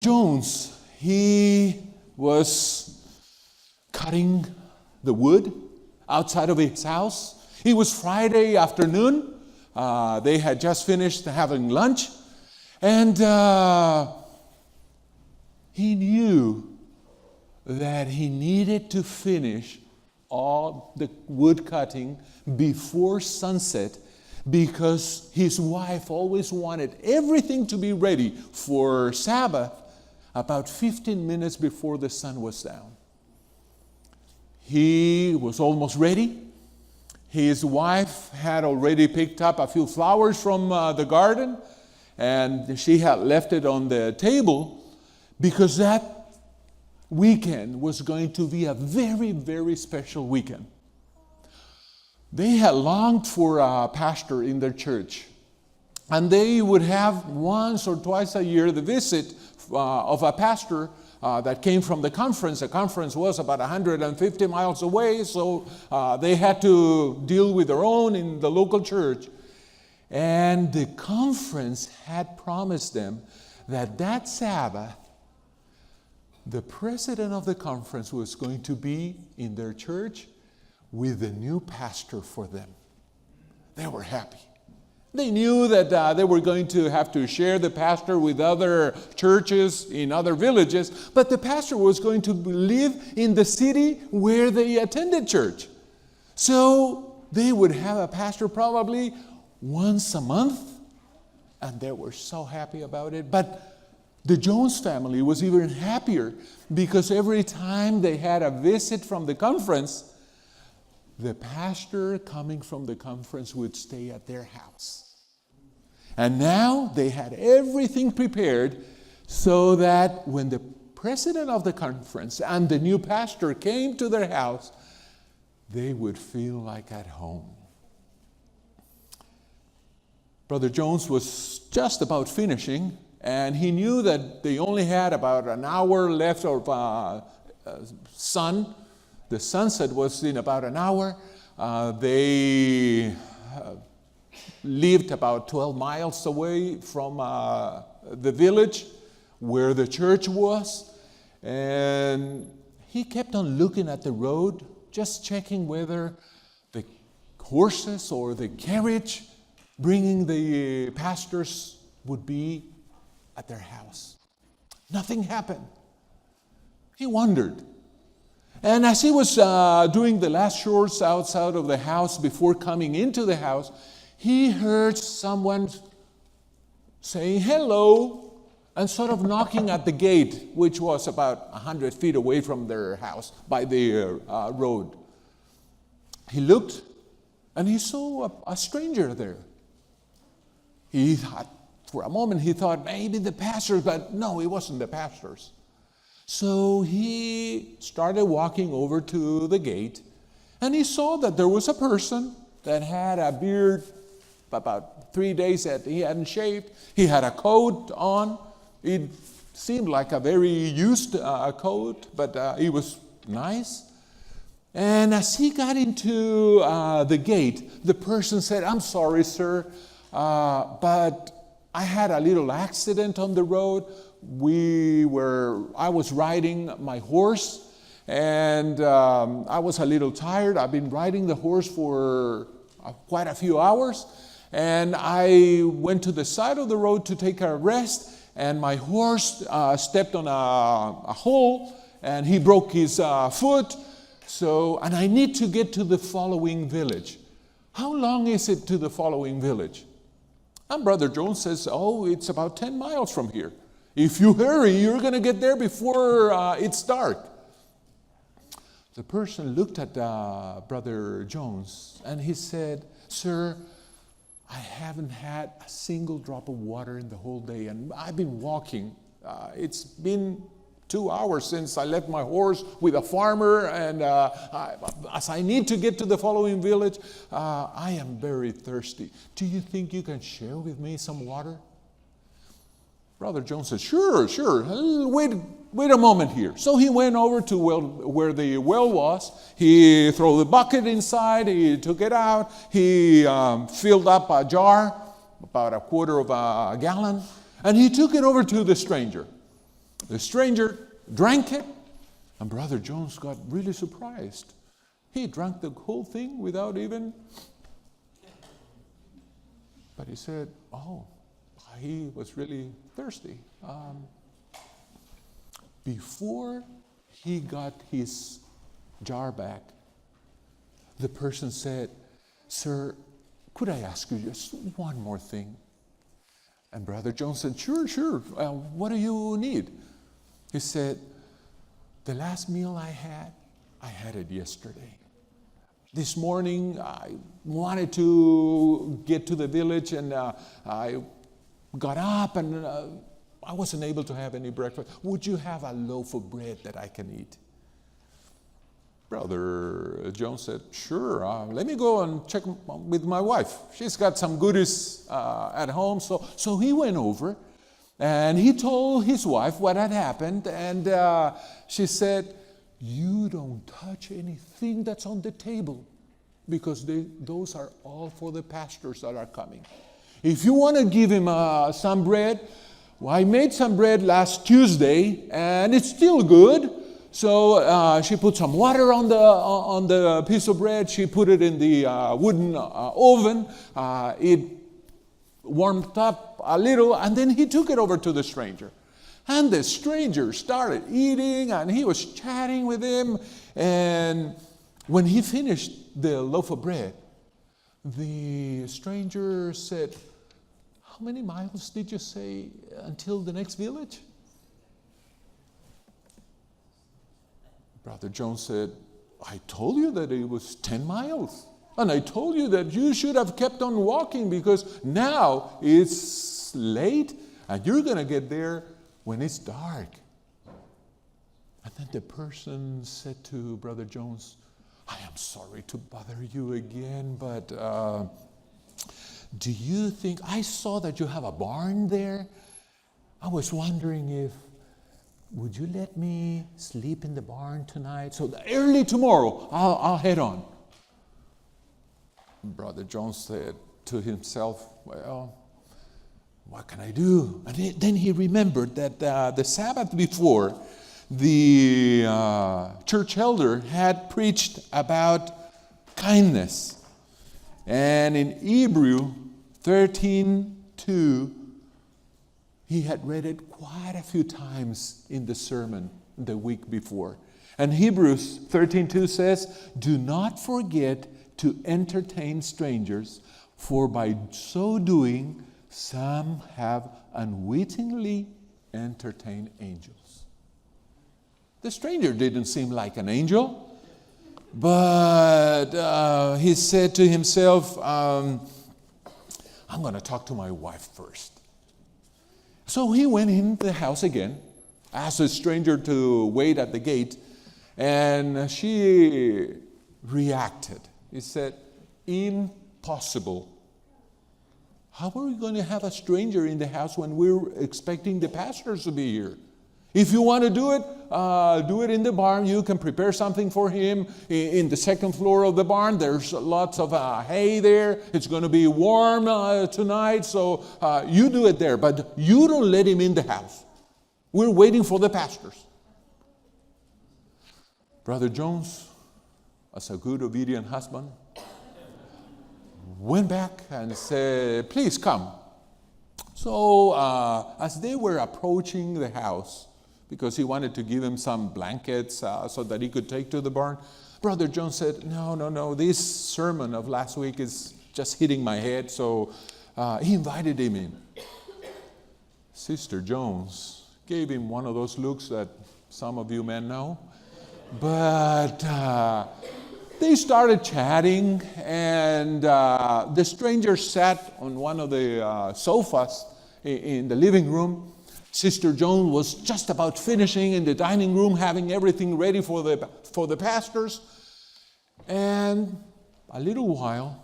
Jones, he was cutting the wood outside of his house. It was Friday afternoon. They had just finished having lunch. And he knew that he needed to finish all the wood cutting before sunset, because his wife always wanted everything to be ready for Sabbath about 15 minutes before the sun was down. He was almost ready. His wife had already picked up a few flowers from the garden, and she had left it on the table because that weekend was going to be a very, very special weekend. They had longed for a pastor in their church, and they would have once or twice a year the visit of a pastor that came from the conference. The conference was about 150 miles away, so they had to deal with their own in the local church. And the conference had promised them that Sabbath, the president of the conference was going to be in their church with a new pastor for them. They were happy. They knew that they were going to have to share the pastor with other churches in other villages, but the pastor was going to live in the city where they attended church. So they would have a pastor probably once a month, and they were so happy about it. But the Jones family was even happier, because every time they had a visit from the conference, the pastor coming from the conference would stay at their house. And now they had everything prepared so that when the president of the conference and the new pastor came to their house, they would feel like at home. Brother Jones was just about finishing, and he knew that they only had about an hour left of sun. The sunset was in about an hour. They lived about 12 miles away from the village where the church was. And he kept on looking at the road, just checking whether the horses or the carriage bringing the pastors would be at their house. Nothing happened. He wondered. And as he was doing the last chores outside of the house before coming into the house, he heard someone saying hello and sort of knocking at the gate, which was about 100 feet away from their house by the road. He looked and he saw a stranger there. He thought, for a moment he thought maybe the pastors, but no, it wasn't the pastors. So he started walking over to the gate, and he saw that there was a person that had a beard about 3 days that he hadn't shaved. He had a coat on. It seemed like a very used coat, but it was nice. And as he got into the gate, the person said, "I'm sorry, sir, but I had a little accident on the road. I was riding my horse, and I was a little tired. I've been riding the horse for quite a few hours, and I went to the side of the road to take a rest, and my horse stepped on a hole, and he broke his foot. And I need to get to the following village. How long is it to the following village?" And Brother Jones says, "Oh, it's about 10 miles from here. If you hurry, you're going to get there before it's dark." The person looked at Brother Jones and he said, "Sir, I haven't had a single drop of water in the whole day, and I've been walking. It's been 2 hours since I left my horse with a farmer, and as I need to get to the following village, I am very thirsty. Do you think you can share with me some water?" Brother Jones said, Sure. Wait a moment here. So he went over to where the well was. He threw the bucket inside. He took it out. He filled up a jar, about a quarter of a gallon, and he took it over to the stranger. The stranger drank it, and Brother Jones got really surprised. He drank the whole thing without even... But he said, oh, he was really thirsty. Before he got his jar back, the person said, sir, could I ask you just one more thing? And Brother Jones said, sure. What do you need? He said, the last meal I had it yesterday. This morning, I wanted to get to the village, and I got up, and I wasn't able to have any breakfast. Would you have a loaf of bread that I can eat? Brother Jones said, sure, let me go and check with my wife. She's got some goodies at home. So he went over, and he told his wife what had happened, and she said, you don't touch anything that's on the table, because those are all for the pastors that are coming. If you want to give him some bread, well, I made some bread last Tuesday, and it's still good. So she put some water on the piece of bread. She put it in the wooden oven. It warmed up a little, and then he took it over to the stranger. And the stranger started eating, and he was chatting with him. And when he finished the loaf of bread, the stranger said, how many miles did you say until the next village? Brother Jones said, I told you that it was 10 miles. And I told you that you should have kept on walking, because now it's late and you're going to get there when it's dark. And then the person said to Brother Jones, I am sorry to bother you again, but do you think, I saw that you have a barn there. I was wondering would you let me sleep in the barn tonight? So early tomorrow, I'll head on. Brother Jones said to himself, well, what can I do? And then he remembered that the Sabbath before, the church elder had preached about kindness. And in Hebrew 13:2, he had read it quite a few times in the sermon the week before. And Hebrews 13:2 says, do not forget to entertain strangers, for by so doing, some have unwittingly entertained angels. The stranger didn't seem like an angel, but he said to himself, I'm going to talk to my wife first. So he went in the house again, asked the stranger to wait at the gate, and she reacted. He said, impossible. How are we going to have a stranger in the house when we're expecting the pastors to be here? If you want to do it in the barn. You can prepare something for him in the second floor of the barn. There's lots of hay there. It's going to be warm tonight, so you do it there. But you don't let him in the house. We're waiting for the pastors. Brother Jones, as a good obedient husband, went back and said, please come. So as they were approaching the house, because he wanted to give him some blankets so that he could take to the barn, Brother Jones said, no, this sermon of last week is just hitting my head. So he invited him in. Sister Jones gave him one of those looks that some of you men know. But they started chatting, and the stranger sat on one of the sofas in the living room. Sister Jones was just about finishing in the dining room, having everything ready for the pastors. And a little while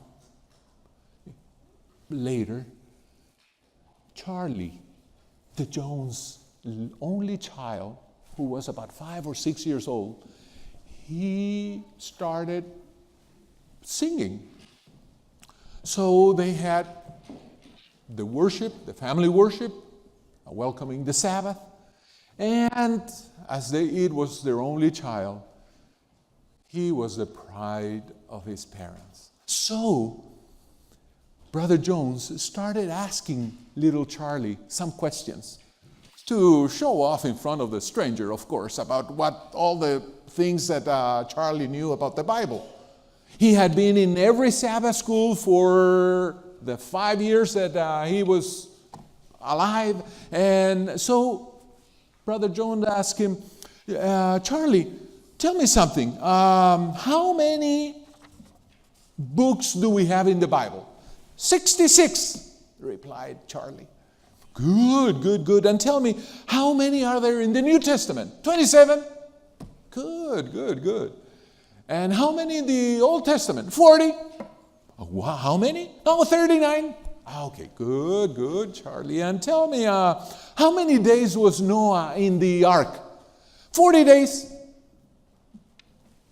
later, Charlie, the Jones' only child, who was about 5 or 6 years old, he started singing. So they had the worship, the family worship, welcoming the Sabbath. And as it was their only child, he was the pride of his parents. So, Brother Jones started asking little Charlie some questions to show off in front of the stranger, of course, about what all the things that Charlie knew about the Bible. He had been in every Sabbath school for the 5 years that he was alive. And so Brother Jones asked him, Charlie, tell me something. How many books do we have in the Bible? 66, replied Charlie. Good. And tell me, how many are there in the New Testament? 27? Good. And how many in the Old Testament? 40? How many? 39. Okay, good, Charlie. And tell me, how many days was Noah in the ark? 40 days.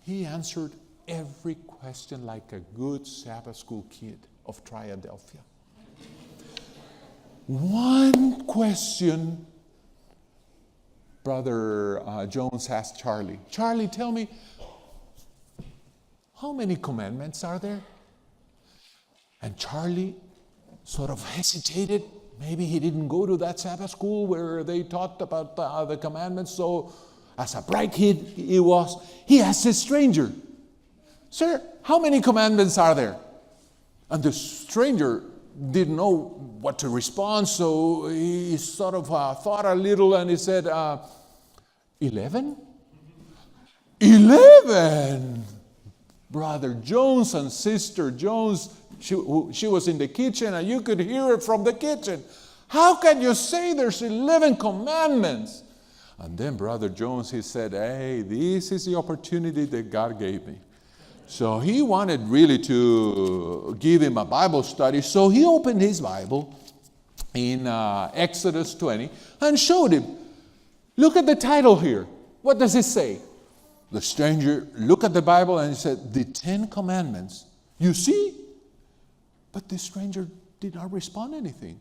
He answered every question like a good Sabbath school kid of Triadelphia. One question, Brother Jones asked Charlie. Charlie, tell me, how many commandments are there? And Charlie sort of hesitated. Maybe he didn't go to that Sabbath school where they taught about the commandments. So as a bright kid he asked the stranger, Sir, how many commandments are there? And the stranger didn't know what to respond, so he sort of thought a little, and he said, 11? 11! Brother Jones and Sister Jones, she was in the kitchen, and you could hear it from the kitchen. How can you say there's 11 commandments? And then Brother Jones, he said, hey, this is the opportunity that God gave me. So he wanted really to give him a Bible study. So he opened his Bible in Exodus 20 and showed him. Look at the title here. What does it say? The stranger looked at the Bible and he said, the 10 Commandments. You see? But the stranger did not respond anything.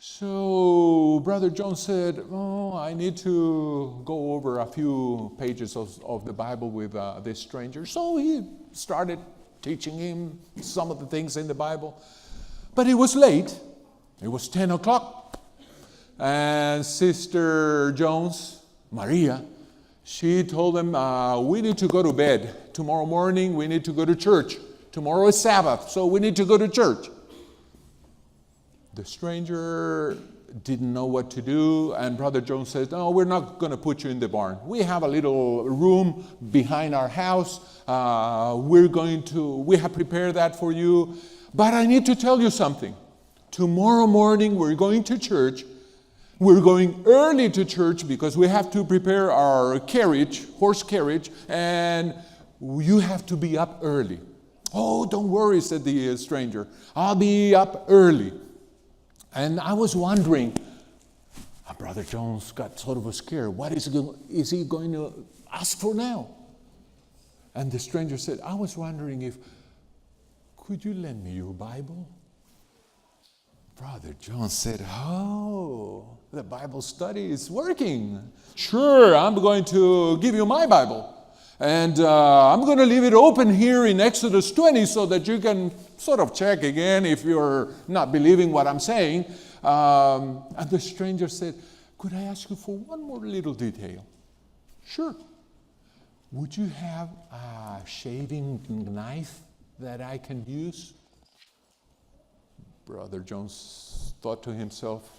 So Brother Jones said, I need to go over a few pages of the Bible with this stranger. So he started teaching him some of the things in the Bible. But it was late. It was 10 o'clock. And Sister Jones, Maria, she told him, we need to go to bed. Tomorrow morning we need to go to church. Tomorrow is Sabbath, so we need to go to church. The stranger didn't know what to do, and Brother Jones said, no, we're not going to put you in the barn. We have a little room behind our house. We have prepared that for you. But I need to tell you something. Tomorrow morning we're going to church. We're going early to church because we have to prepare our carriage, horse carriage, and you have to be up early. Oh, don't worry, said the stranger. I'll be up early. And I was wondering, Brother Jones got sort of scared. What is he going to ask for now? And the stranger said, I was wondering could you lend me your Bible? Brother Jones said, the Bible study is working. Sure, I'm going to give you my Bible. And I'm going to leave it open here in Exodus 20 so that you can sort of check again if you're not believing what I'm saying. And the stranger said, could I ask you for one more little detail? Sure. Would you have a shaving knife that I can use? Brother Jones thought to himself,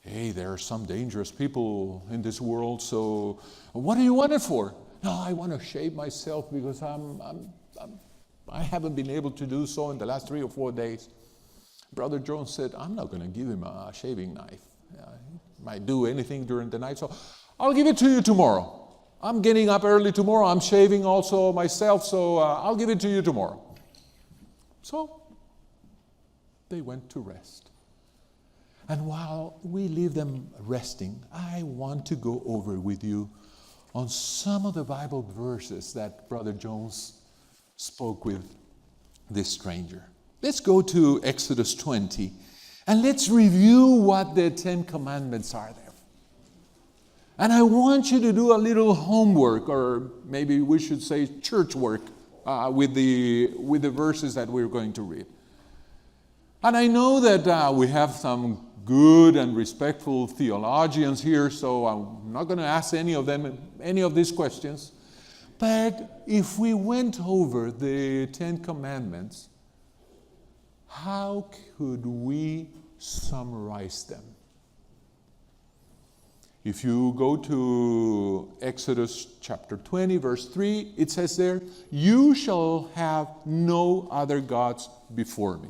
hey, there are some dangerous people in this world, so what do you want it for? No, I want to shave myself because I haven't been able to do so in the last 3 or 4 days. Brother Jones said, I'm not going to give him a shaving knife. He might do anything during the night, so I'll give it to you tomorrow. I'm getting up early tomorrow. I'm shaving also myself, so I'll give it to you tomorrow. So they went to rest. And while we leave them resting, I want to go over with you on some of the Bible verses that Brother Jones spoke with this stranger. Let's go to Exodus 20 and let's review what the 10 Commandments are there. And I want you to do a little homework, or maybe we should say church work, with the verses that we're going to read. And I know that we have some good and respectful theologians here, so I'm not going to ask any of them any of these questions. But if we went over the 10 Commandments, how could we summarize them? If you go to Exodus chapter 20, verse 3, it says there, "You shall have no other gods before me."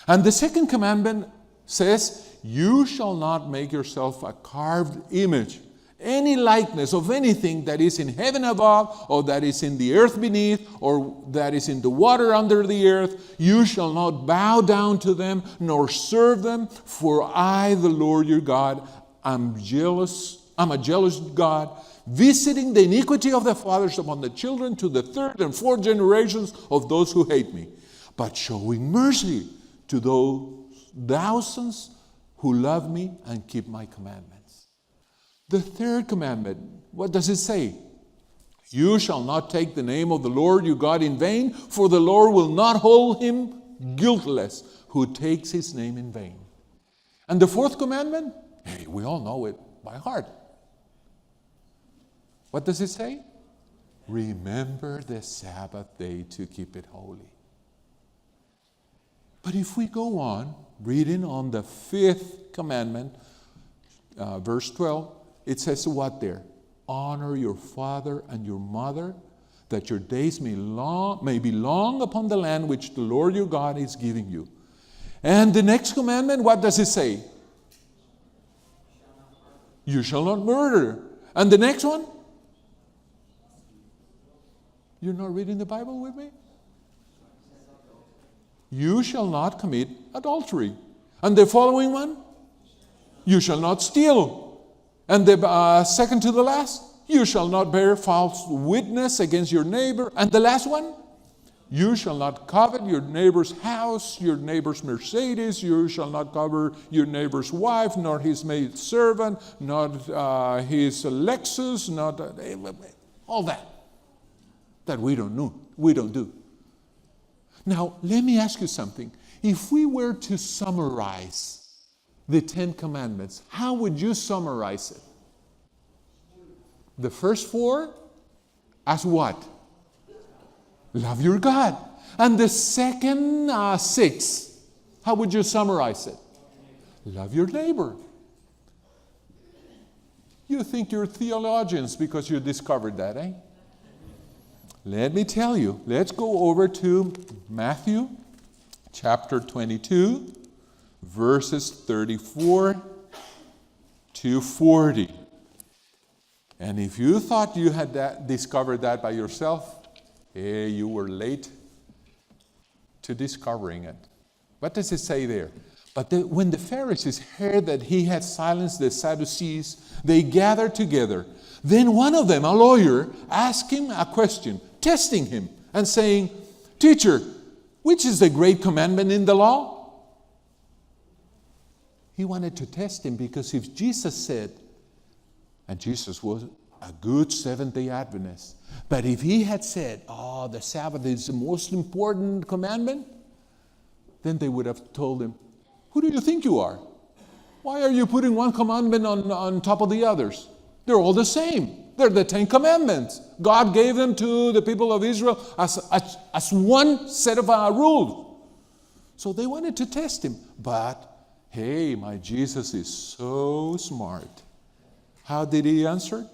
And the second commandment says, "You shall not make yourself a carved image, any likeness of anything that is in heaven above, or that is in the earth beneath, or that is in the water under the earth. You shall not bow down to them, nor serve them, for I, the Lord your God, I'm a jealous God, visiting the iniquity of the fathers upon the children to the third and fourth generations of those who hate me, but showing mercy to those thousands who love me and keep my commandments." The third commandment, what does it say? "You shall not take the name of the Lord your God in vain, for the Lord will not hold him guiltless who takes his name in vain." And the fourth commandment, hey, we all know it by heart. What does it say? "Remember the Sabbath day to keep it holy." But if we go on, reading on the fifth commandment, verse 12, it says what there? "Honor your father and your mother, that your days may be long upon the land which the Lord your God is giving you." And the next commandment, what does it say? "You shall not murder." And the next one? You're not reading the Bible with me? "You shall not commit adultery." And the following one? "You shall not steal." And the second to the last? "You shall not bear false witness against your neighbor." And the last one? "You shall not covet your neighbor's house, your neighbor's Mercedes. You shall not covet your neighbor's wife, nor his maid servant, not his Lexus, not all that we don't do. Now, let me ask you something. If we were to summarize the 10 Commandments, how would you summarize it? The first 4 as what? Love your God. And the second 6, how would you summarize it? Love your neighbor. You think you're theologians because you discovered that, eh? Let me tell you, let's go over to Matthew chapter 22, verses 34 to 40. And if you thought you had discovered that by yourself, you were late to discovering it. What does it say there? "But when the Pharisees heard that he had silenced the Sadducees, they gathered together. Then one of them, a lawyer, asked him a question, testing him and saying, 'Teacher, which is the great commandment in the law?'" He wanted to test him because if Jesus said, and Jesus was a good Seventh-day Adventist, but if he had said, the Sabbath is the most important commandment, then they would have told him, "Who do you think you are? Why are you putting one commandment on top of the others? They're all the same. They're the 10 Commandments. God gave them to the people of Israel as one set of rules." So they wanted to test him. But, hey, my Jesus is so smart. How did he answer?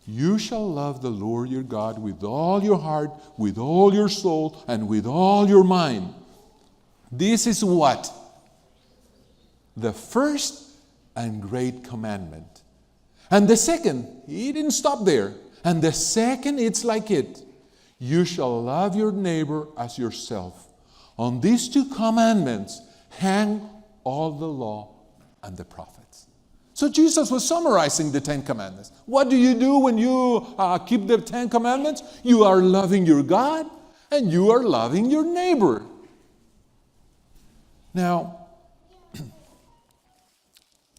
"You shall love the Lord your God with all your heart, with all your soul, and with all your mind." This is what? The first and great commandment. And the second, he didn't stop there. And the second, it's like it. "You shall love your neighbor as yourself." On these 2 commandments hang all the law and the prophets. So Jesus was summarizing the 10 Commandments. What do you do when you keep the 10 Commandments? You are loving your God and you are loving your neighbor. Now,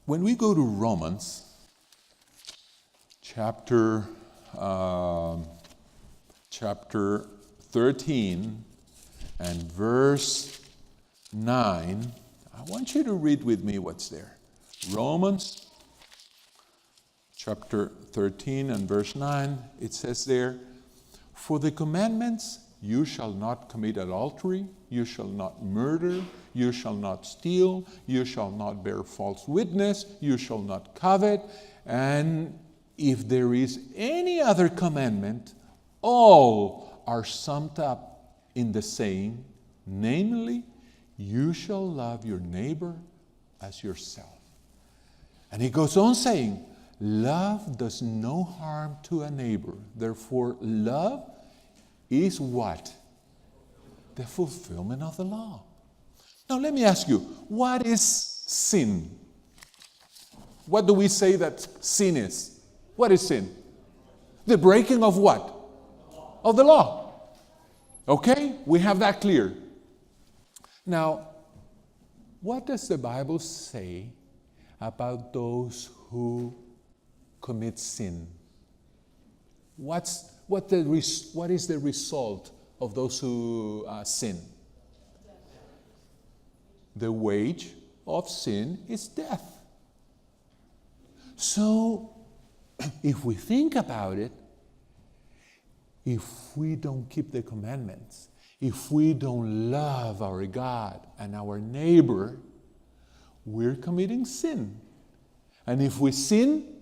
when we go to Romans, chapter 13 and verse 9. I want you to read with me what's there. Romans chapter 13 and verse 9, it says there, "For the commandments, you shall not commit adultery, you shall not murder, you shall not steal, you shall not bear false witness, you shall not covet, and if there is any other commandment, all are summed up in the saying, namely, you shall love your neighbor as yourself." And he goes on saying, love does no harm to a neighbor. Therefore, love is what? The fulfillment of the law. Now, let me ask you, what is sin? What do we say that sin is? What is sin? The breaking of what? Of the law. Okay? We have that clear. Now, what does the Bible say about those who commit sin? What is the result of those who sin? The wage of sin is death. So, if we think about it, if we don't keep the commandments, if we don't love our God and our neighbor, we're committing sin. And if we sin,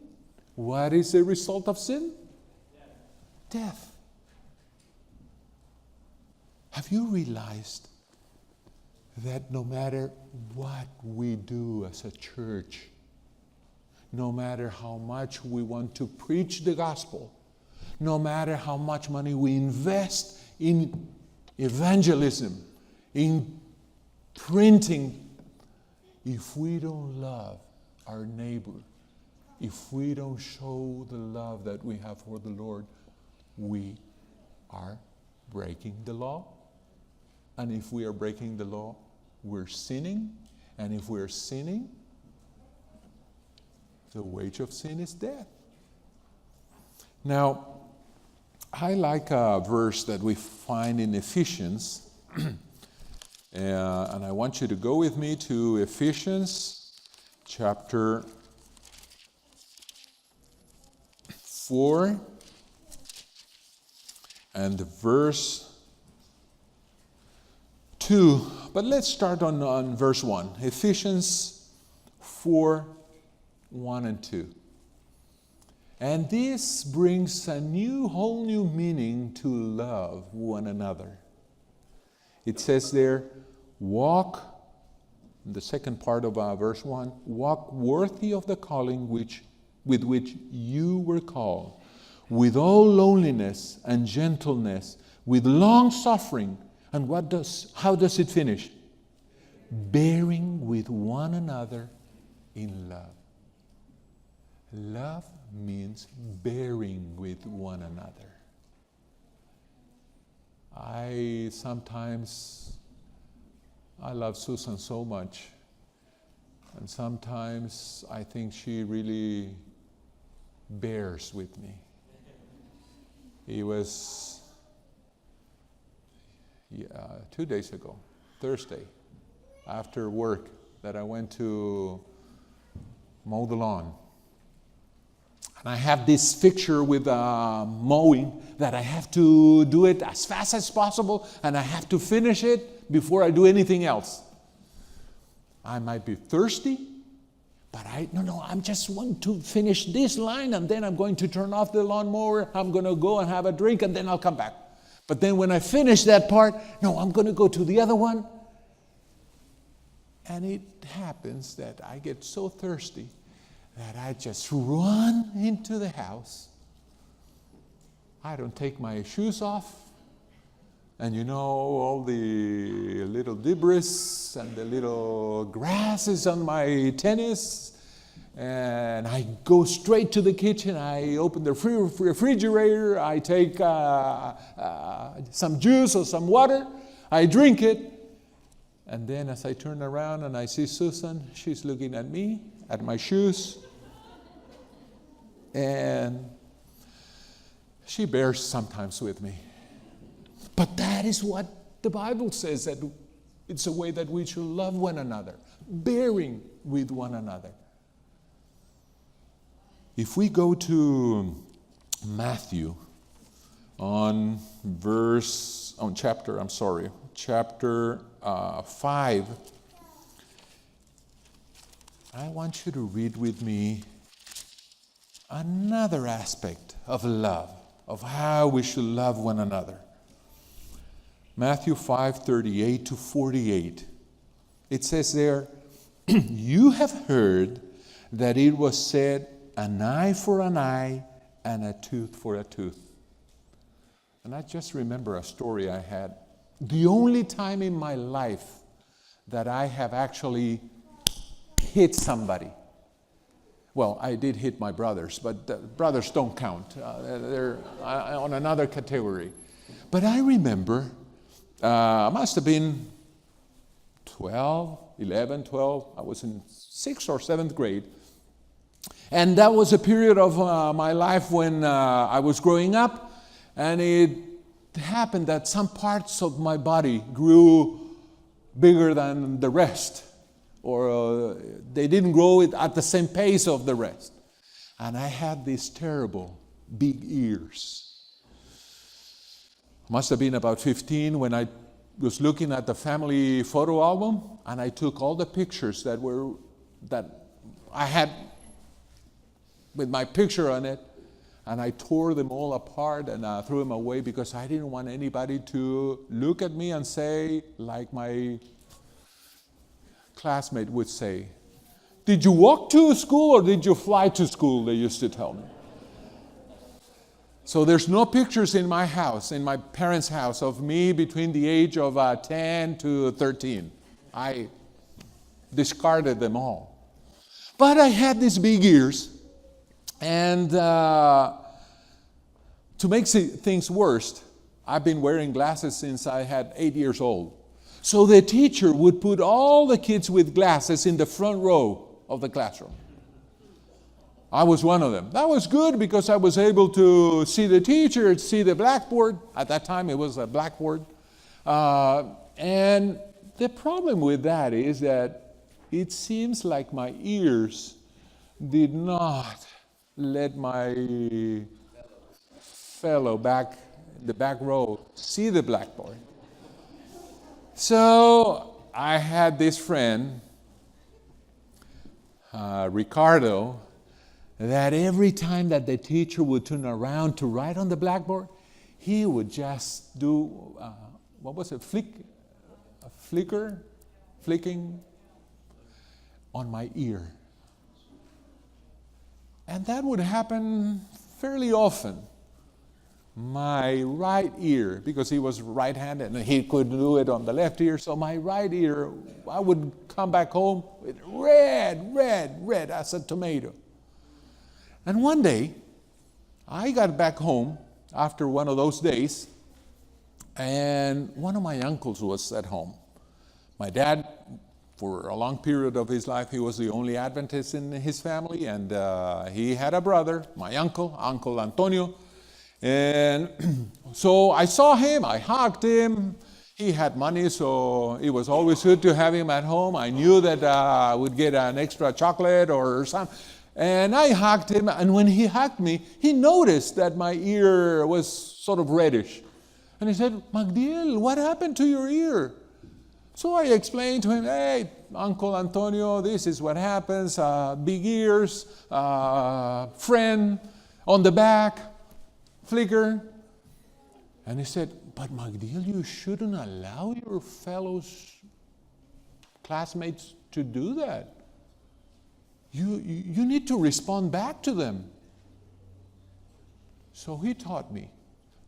what is the result of sin? Death. Have you realized that no matter what we do as a church, no matter how much we want to preach the gospel, no matter how much money we invest in evangelism, in printing, if we don't love our neighbor, if we don't show the love that we have for the Lord, we are breaking the law. And if we are breaking the law, we're sinning. And if we're sinning, the wage of sin is death. Now, I like a verse that we find in Ephesians. And I want you to go with me to Ephesians chapter 4 and verse 2. But let's start on verse 1. Ephesians 4, 1 and 2. And this brings a whole new meaning to love one another. It says there, walk, the second part of verse 1, walk worthy of the calling with which you were called, with all lowliness and gentleness, with long suffering. And how does it finish? Bearing with one another in love. Love means bearing with one another. I love Susan so much, and sometimes I think she really bears with me. It was 2 days ago, Thursday, after work, that I went to mow the lawn. And I have this fixture with mowing that I have to do it as fast as possible, and I have to finish it before I do anything else. I might be thirsty, but I'm just want to finish this line, and then I'm going to turn off the lawnmower. I'm going to go and have a drink, and then I'll come back. But then when I finish that part, I'm going to go to the other one. And it happens that I get so thirsty that I just run into the house. I don't take my shoes off. And all the little debris and the little grasses on my tennis. And I go straight to the kitchen. I open the refrigerator. I take some juice or some water. I drink it. And then as I turn around and I see Susan, she's looking at me, at my shoes. And She bears sometimes with me. But that is what the Bible says, that it's a way that we should love one another, bearing with one another. If we go to Matthew chapter 5, I want you to read with me another aspect of love, of how we should love one another. Matthew 5:38 to 48. It says there, "You have heard that it was said, an eye for an eye and a tooth for a tooth." And I just remember a story I had. The only time in my life that I have actually hit somebody. Well, I did hit my brothers, but brothers don't count. They're on another category. But I remember, I must have been 12. I was in 6th or 7th grade. And that was a period of my life when I was growing up. And it happened that some parts of my body grew bigger than the rest. Or they didn't grow at the same pace of the rest. And I had these terrible big ears. Must have been about 15 when I was looking at the family photo album, and I took all the pictures that I had with my picture on it, and I tore them all apart and threw them away because I didn't want anybody to look at me and say, like my classmate would say, "Did you walk to school or did you fly to school?" They used to tell me. So there's no pictures in my house, in my parents' house, of me between the age of 10 to 13. I discarded them all. But I had these big ears, and to make things worse, I've been wearing glasses since I had 8 years old. So the teacher would put all the kids with glasses in the front row of the classroom. I was one of them. That was good because I was able to see the teacher, see the blackboard. At that time, it was a blackboard. And the problem with that is that it seems like my ears did not let my fellow back in the back row see the blackboard. So I had this friend, Ricardo, that every time that the teacher would turn around to write on the blackboard, he would just do, flicking on my ear. And that would happen fairly often. My right ear, because he was right-handed and he could do it on the left ear, so my right ear, I would come back home with red as a tomato. And one day, I got back home after one of those days, and one of my uncles was at home. My dad, for a long period of his life, he was the only Adventist in his family, and he had a brother, my Uncle Antonio. And so I saw him, I hugged him. He had money, so it was always good to have him at home. I knew that I would get an extra chocolate or something. And I hugged him, and when he hugged me, he noticed that my ear was sort of reddish. And he said, "Magdiel, what happened to your ear?" So I explained to him, "Hey, Uncle Antonio, this is what happens. Big ears, friend on the back, flicker." And he said, "But Magdiel, you shouldn't allow your fellow classmates to do that. You need to respond back to them." So he taught me,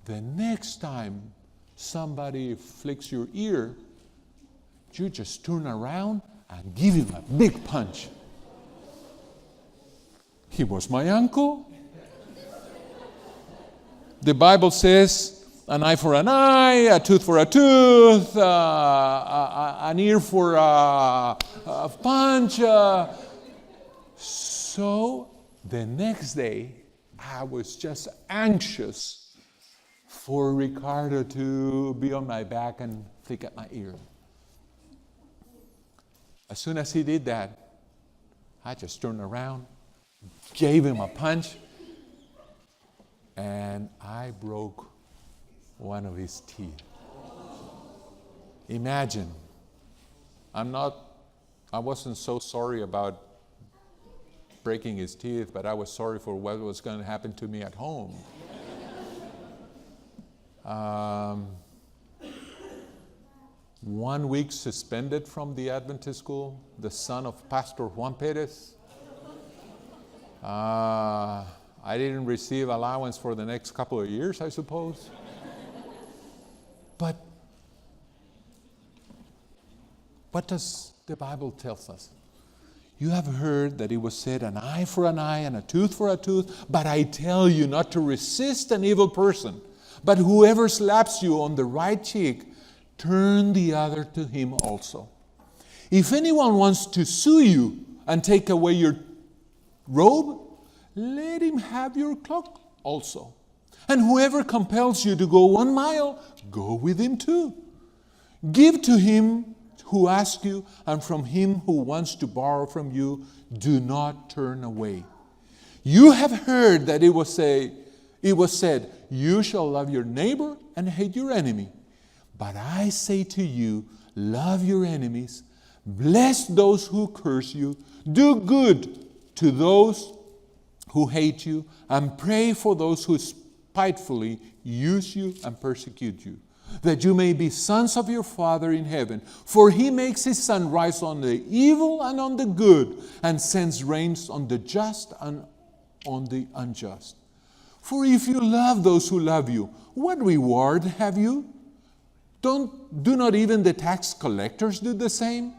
the next time somebody flicks your ear, you just turn around and give him a big punch. He was my uncle. The Bible says, an eye for an eye, a tooth for a tooth, an ear for a punch. So the next day, I was just anxious for Ricardo to be on my back and pick at my ear. As soon as he did that, I just turned around, gave him a punch, and I broke one of his teeth. Imagine, I wasn't so sorry about breaking his teeth, but I was sorry for what was going to happen to me at home. 1 week suspended from the Adventist school, the son of Pastor Juan Perez. I didn't receive allowance for the next couple of years, I suppose. But what does the Bible tell us? You have heard that it was said, an eye for an eye and a tooth for a tooth, but I tell you not to resist an evil person. But whoever slaps you on the right cheek, turn the other to him also. If anyone wants to sue you and take away your robe, let him have your cloak also. And whoever compels you to go 1 mile, go with him too. Give to him who asks you, and from him who wants to borrow from you, do not turn away. You have heard that it was said, you shall love your neighbor and hate your enemy. But I say to you, love your enemies, bless those who curse you, do good to those who hate you, and pray for those who spitefully use you and persecute you, that you may be sons of your Father in heaven. For he makes his sun rise on the evil and on the good, and sends rains on the just and on the unjust. For if you love those who love you, what reward have you? Do not even the tax collectors do the same?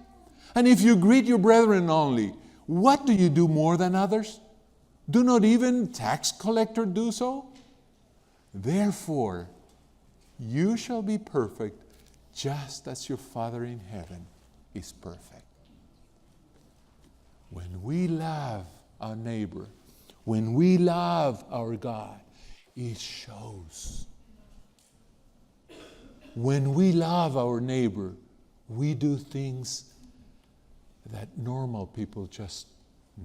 And if you greet your brethren only, what do you do more than others? Do not even tax collectors do so? Therefore, you shall be perfect, just as your Father in heaven is perfect. When we love our neighbor, when we love our God, it shows. When we love our neighbor, we do things that normal people just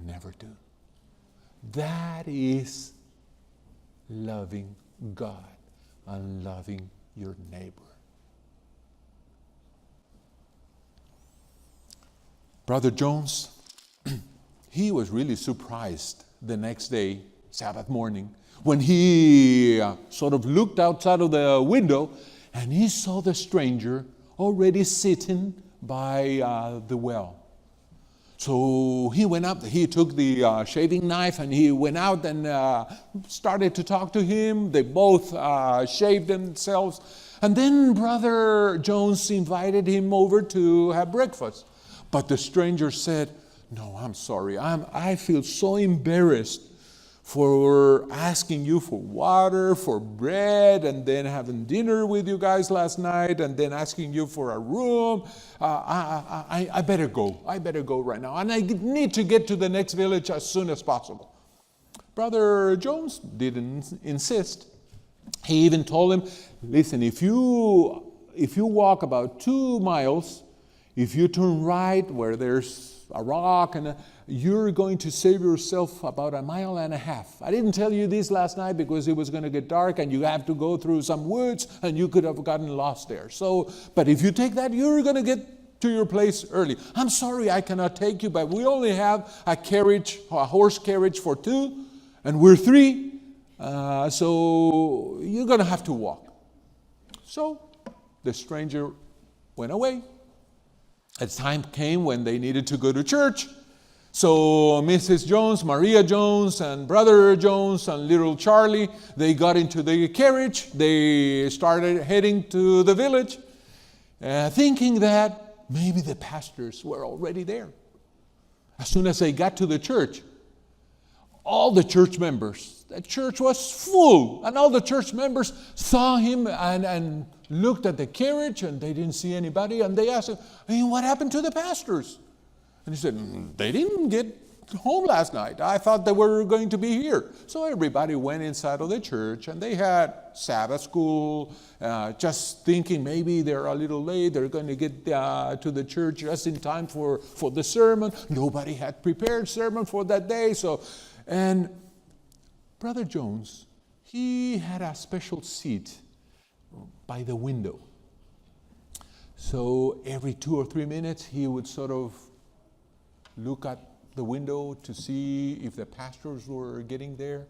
never do. That is loving God and loving your neighbor. Brother Jones, he was really surprised the next day, Sabbath morning, when he sort of looked outside of the window and he saw the stranger already sitting by the well. So he went up, he took the shaving knife and he went out and started to talk to him. They both shaved themselves. And then Brother Jones invited him over to have breakfast. But the stranger said, "No, I'm sorry. I feel so embarrassed for asking you for water, for bread, and then having dinner with you guys last night, and then asking you for a room. I better go. I better go right now. And I need to get to the next village as soon as possible." Brother Jones didn't insist. He even told him, "Listen, if you walk about 2 miles, if you turn right where there's a rock, and you're going to save yourself about 1.5 miles. I didn't tell you this last night because it was going to get dark and you have to go through some woods and you could have gotten lost there. But if you take that, you're going to get to your place early. I'm sorry I cannot take you, but we only have a horse carriage for 2, and we're 3, so you're going to have to walk." So the stranger went away. A time came when they needed to go to church. So Mrs. Jones, Maria Jones, and Brother Jones, and little Charlie, they got into the carriage. They started heading to the village, thinking that maybe the pastors were already there. As soon as they got to the church, all the church members, the church was full, and all the church members saw him and looked at the carriage, and they didn't see anybody, and they asked him, "Hey, what happened to the pastors?" And he said, "They didn't get home last night. I thought they were going to be here. So everybody went inside of the church, and they had Sabbath school, just thinking maybe they're a little late. They're going to get to the church just in time for the sermon. Nobody had prepared sermon for that day. And Brother Jones, he had a special seat by the window. So every 2 or 3 minutes, he would sort of look at the window to see if the pastors were getting there.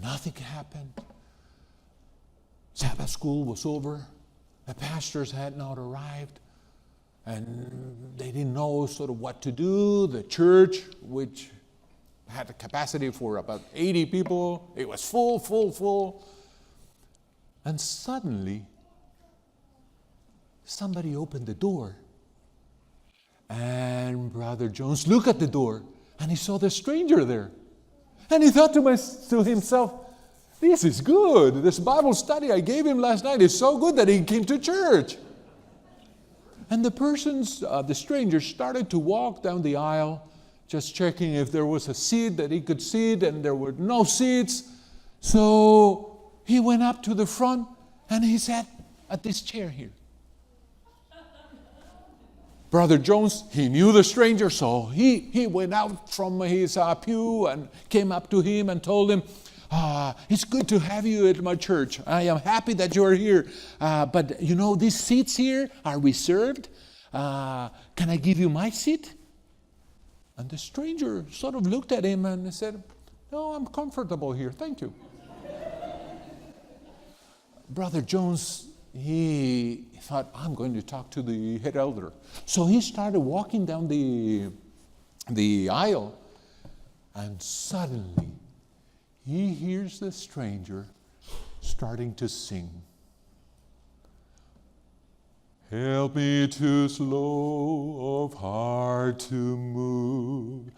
Nothing happened. Sabbath school was over. The pastors had not arrived. And they didn't know sort of what to do. The church, which had a capacity for about 80 people, it was full. And suddenly, somebody opened the door. And Brother Jones looked at the door, and he saw the stranger there. And he thought to himself, this is good. This Bible study I gave him last night is so good that he came to church. And the stranger started to walk down the aisle, just checking if there was a seat that he could sit, and there were no seats. So he went up to the front, and he sat at this chair here. Brother Jones, he knew the stranger, so he went out from his pew and came up to him and told him, it's good to have you at my church. I am happy that you are here. But these seats here are reserved. Can I give you my seat? And the stranger sort of looked at him and said, no, I'm comfortable here. Thank you. Brother Jones, he thought, I'm going to talk to the head elder. So he started walking down the aisle, and suddenly he hears the stranger starting to sing. Help me to slow of heart to move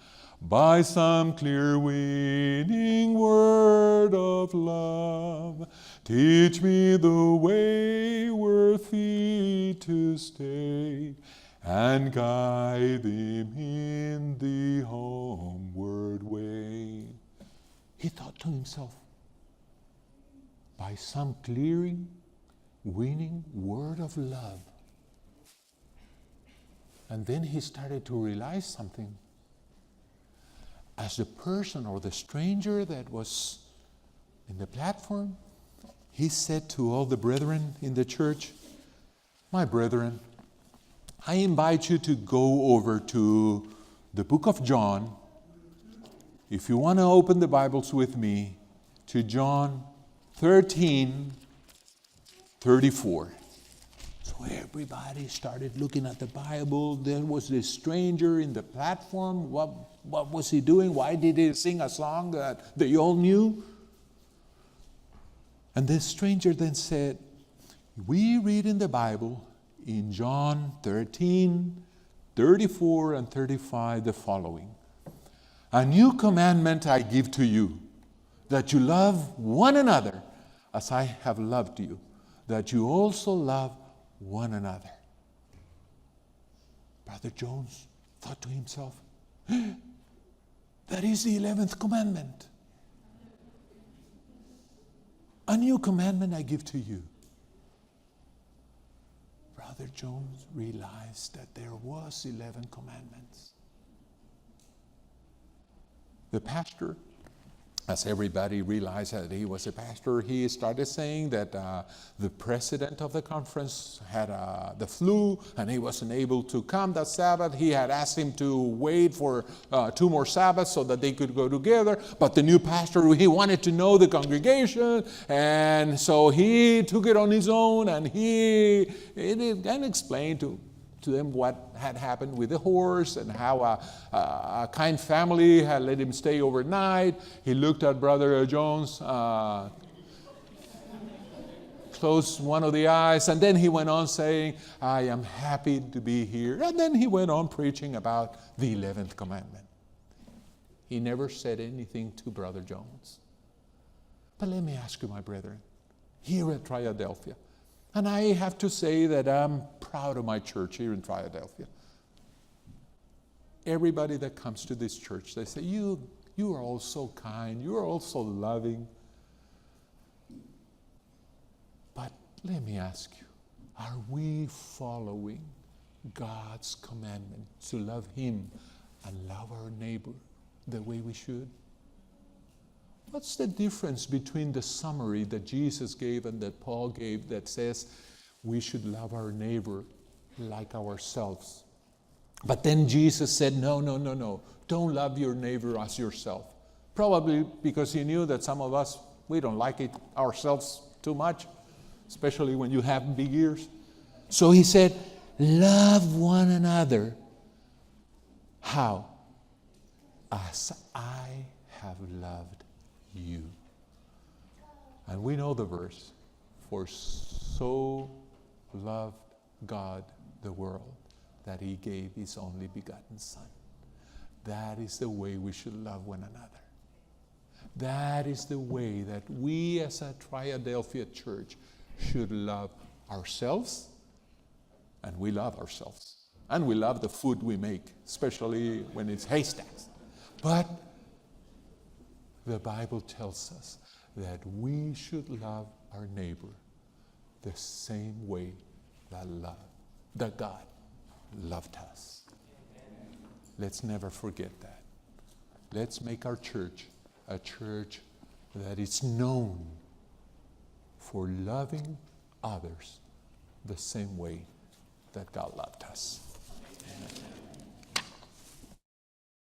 by some clear winning word of love. Teach me the way worthy to stay, and guide them in the homeward way. He thought to himself, by some clearing, winning word of love. And then he started to realize something. As the person or the stranger that was in the platform, he said to all the brethren in the church, my brethren, I invite you to go over to the book of John. If you want to open the Bibles with me to John 13:34. So everybody started looking at the Bible. There was this stranger in the platform. What was he doing? Why did he sing a song that they all knew? And the stranger then said, we read in the Bible in John 13:34 and 35 the following. A new commandment I give to you, that you love one another as I have loved you, that you also love one another. Brother Jones thought to himself, that is the 11th commandment. A new commandment I give to you. Brother Jones realized that there was 11 commandments. The pastor, as everybody realized that he was a pastor, he started saying that the president of the conference had the flu and he wasn't able to come that Sabbath. He had asked him to wait for 2 more Sabbaths so that they could go together. But the new pastor, he wanted to know the congregation, and so he took it on his own, and he explained to them what had happened with the horse and how a kind family had let him stay overnight. He looked at Brother Jones, closed one of the eyes, and then he went on saying, I am happy to be here. And then he went on preaching about the 11th commandment. He never said anything to Brother Jones. But let me ask you, my brethren, here at Triadelphia, and I have to say that I'm proud of my church here in Triadelphia. everybody that comes to this church, they say, you are all so kind, you are all so loving. But let me ask you, are we following God's commandment to love Him and love our neighbor the way we should? What's the difference between the summary that Jesus gave and that Paul gave that says we should love our neighbor like ourselves? But then Jesus said, no. Don't love your neighbor as yourself. Probably because He knew that some of us, we don't like it ourselves too much, especially when you have big ears. So He said, love one another. How? As I have loved you. And we know the verse, for so loved God the world that He gave His only begotten Son. That is the way we should love one another. That is the way that we as a Triadelphia church should love ourselves, and we love ourselves. And we love the food we make, especially when it's haystacks. But the Bible tells us that we should love our neighbor the same way that God loved us. Let's never forget that. Let's make our church a church that is known for loving others the same way that God loved us. Amen.